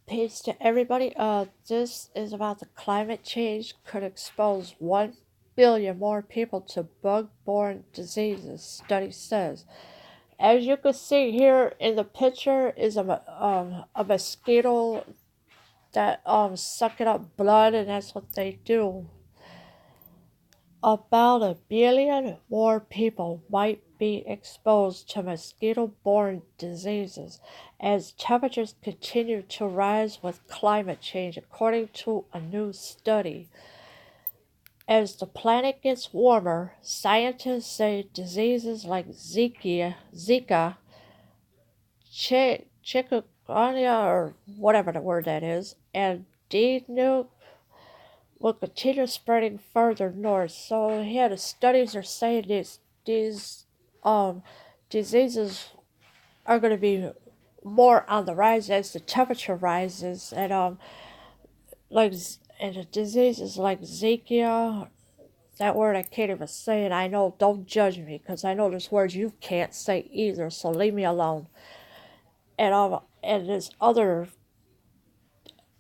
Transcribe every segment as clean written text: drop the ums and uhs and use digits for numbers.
Peace to everybody. This is about the climate change could expose 1 billion more people to bug-borne diseases, study says. As you can see here in the picture is a mosquito that sucking up blood, and that's what they do. About 1 billion more people might be exposed to mosquito-borne diseases as temperatures continue to rise with climate change, according to a new study. As the planet gets warmer, scientists say diseases like Zika, chikungunya, or whatever the word that is, and dengue will continue spreading further north. So yeah, the studies are saying these um diseases are going to be more on the rise as the temperature rises, and like and the diseases like Zika. That word I can't even say, and I know. Don't judge me, because I know there's words you can't say either. So leave me alone. And this other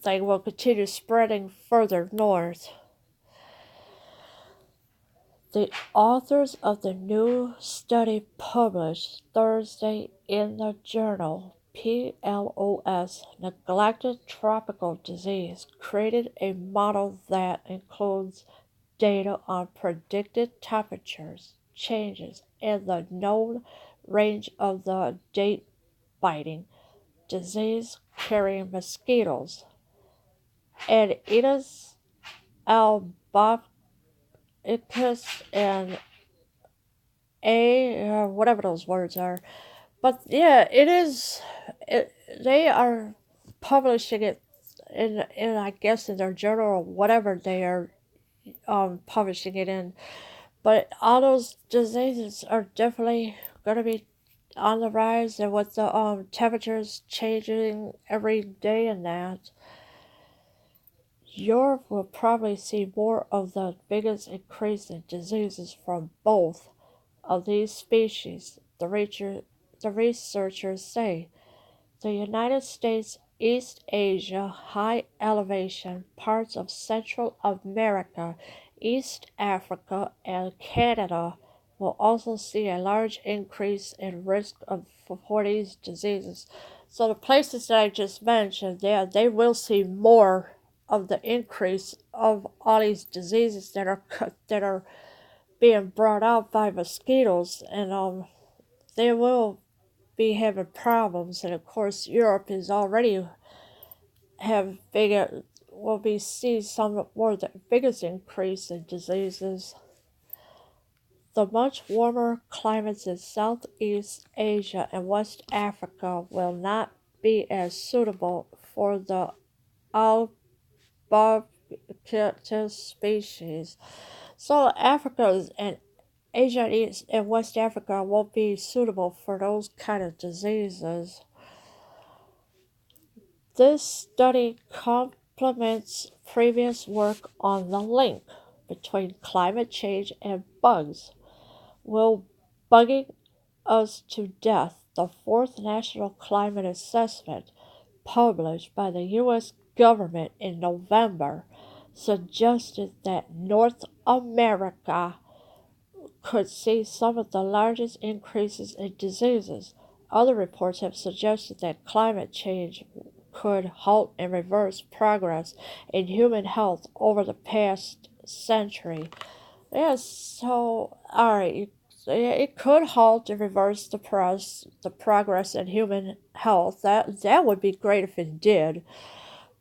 thing will continue spreading further north. The authors of the new study published Thursday in the journal PLOS Neglected Tropical Disease created a model that includes data on predicted temperatures changes and the known range of the date biting disease carrying mosquitoes. And Aedes albopicus and whatever those words are. But yeah, it is. It, they are publishing it in I guess in their journal or whatever they are publishing it in. But all those diseases are definitely going to be on the rise, and with the temperatures changing every day and that, Europe will probably see more of the biggest increase in diseases from both of these species, the researchers say. The United States, East Asia, high elevation, parts of Central America, East Africa, and Canada will also see a large increase in risk for these diseases. So the places that I just mentioned, they will see more of the increase of all these diseases that are being brought out by mosquitoes, and they will be having problems. And of course, Europe is already have bigger will be see some more the biggest increase in diseases. The much warmer climates in Southeast Asia and West Africa will not be as suitable for the albopictus species. So Africa and Asia East and West Africa won't be suitable for those kind of diseases. This study complements previous work on the link between climate change and bugs. Will bugging us to death? The fourth National Climate Assessment, published by the U.S. government in November, suggested that North America could see some of the largest increases in diseases. Other reports have suggested that climate change could halt and reverse progress in human health over the past century. Yes, so all right, it could halt and reverse the progress in human health. That would be great if it did.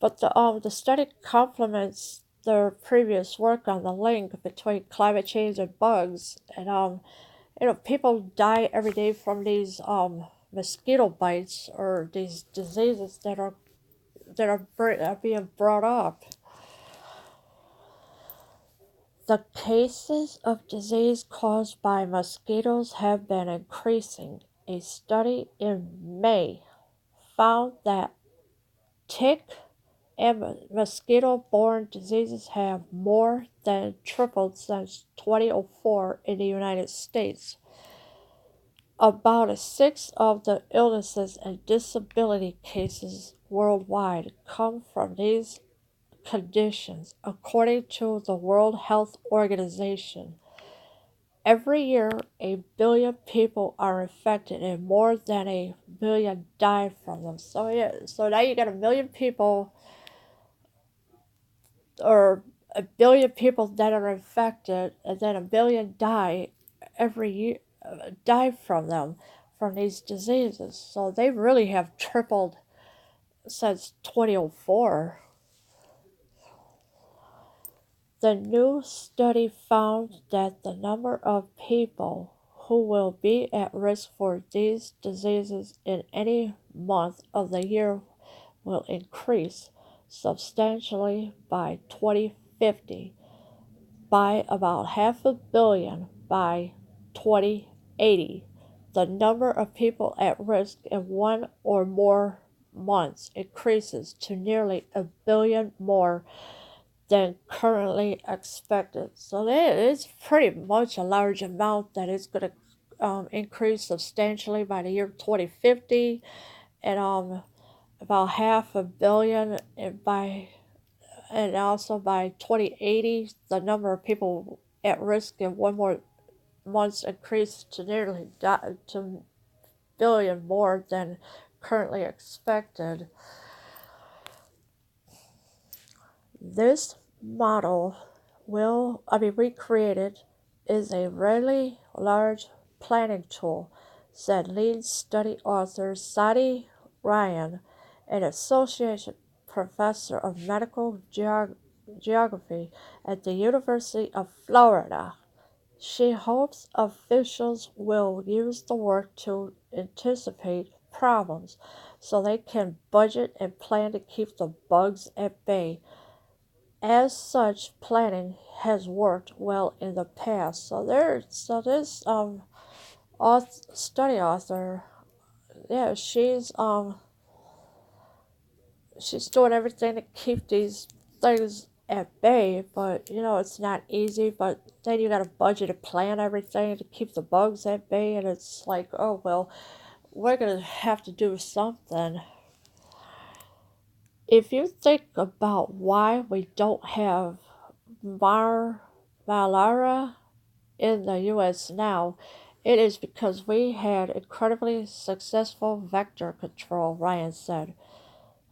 But the study complements their previous work on the link between climate change and bugs, and people die every day from these mosquito bites or these diseases that are being brought up. The cases of disease caused by mosquitoes have been increasing. A study in May found that tick and mosquito-borne diseases have more than tripled since 2004 in the United States. About a sixth of the illnesses and disability cases worldwide come from these conditions, according to the World Health Organization. Every year, a billion people are infected, and more than a billion die from them. So yeah, so now you got a million people, or a billion people that are infected, and then a billion die every year, die from them, from these diseases. So they really have tripled since 2004. The new study found that the number of people who will be at risk for these diseases in any month of the year will increase substantially by 2050, by about half a billion by 2080. The number of people at risk in one or more months increases to nearly a billion more than currently expected. So that is pretty much a large amount that is going to increase substantially by the year 2050, and about half a billion and also by 2080 the number of people at risk in one more months increased to nearly to billion more than currently expected. This model recreated is a really large planning tool, said lead study author Sadi Ryan, an associate professor of medical geography at the University of Florida. She hopes officials will use the work to anticipate problems so they can budget and plan to keep the bugs at bay. As such, planning has worked well in the past. So this study author, yeah, she's doing everything to keep these things at bay, but it's not easy. But then you got to budget and plan everything to keep the bugs at bay, and it's like, oh well, we're gonna have to do something. If you think about why we don't have malaria in the US now, it is because we had incredibly successful vector control, Ryan said.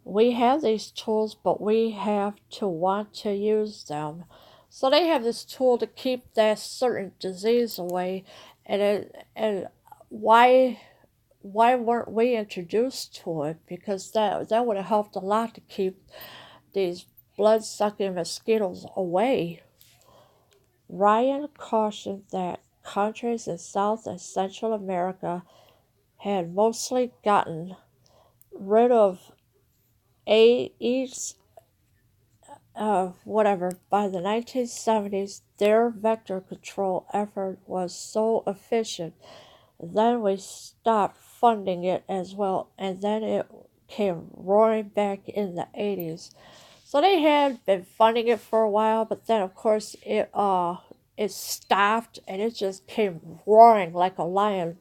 We have these tools, but we have to want to use them. So they have this tool to keep that certain disease away, and why weren't we introduced to it? Because that would have helped a lot to keep these blood sucking mosquitoes away. Ryan cautioned that countries in South and Central America had mostly gotten rid of AIDS, whatever. By the 1970s, their vector control effort was so efficient. Then we stopped funding it as well, and then it came roaring back in the 80s. So they had been funding it for a while, but then of course it stopped, and it just came roaring like a lion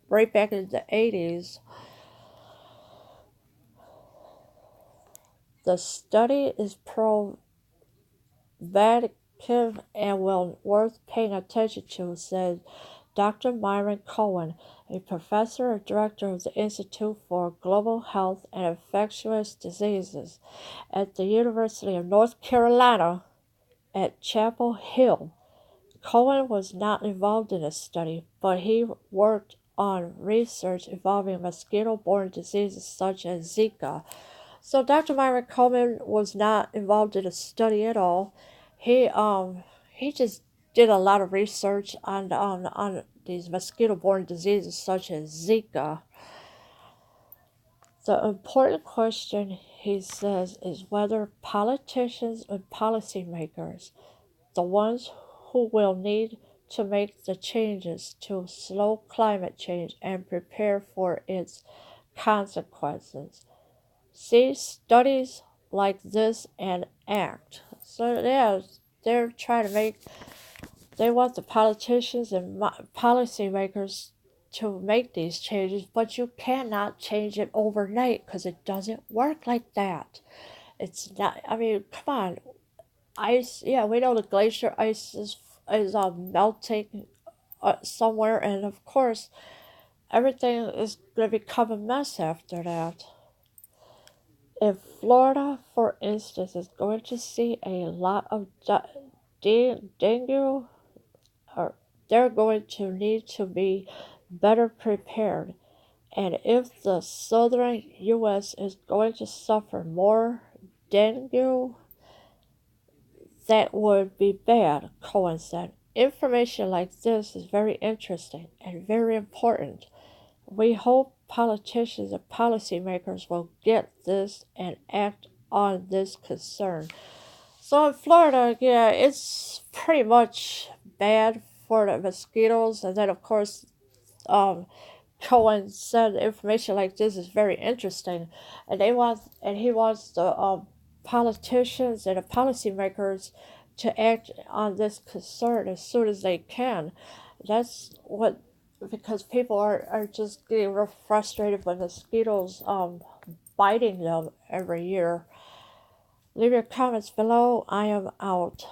right back in the 80s. The study is provocative and well worth paying attention to, said Dr. Myron Cohen, a professor and director of the Institute for Global Health and Infectious Diseases at the University of North Carolina at Chapel Hill. Cohen was not involved in the study, but he worked on research involving mosquito-borne diseases such as Zika. So Dr. Myron Coleman was not involved in the study at all. He just did a lot of research on these mosquito-borne diseases such as Zika. The important question, he says, is whether politicians and policymakers, the ones who will need to make the changes to slow climate change and prepare for its consequences, see studies like this and act. So yeah, they're trying to make, they want the politicians and policymakers to make these changes, but you cannot change it overnight because it doesn't work like that. It's not. I mean, come on, ice. Yeah, we know the glacier ice is melting somewhere, and of course, everything is going to become a mess after that. If Florida, for instance, is going to see a lot of dengue, or they're going to need to be better prepared. And if the southern U.S. is going to suffer more dengue, that would be bad, Cohen said. Information like this is very interesting and very important. We hope politicians and policymakers will get this and act on this concern. So in Florida, yeah, it's pretty much bad for the mosquitoes, and then of course, um, Cohen said information like this is very interesting, and he wants the politicians and the policymakers to act on this concern as soon as they can. That's what because people are just getting real frustrated with mosquitoes biting them every year. Leave your comments below. I am out.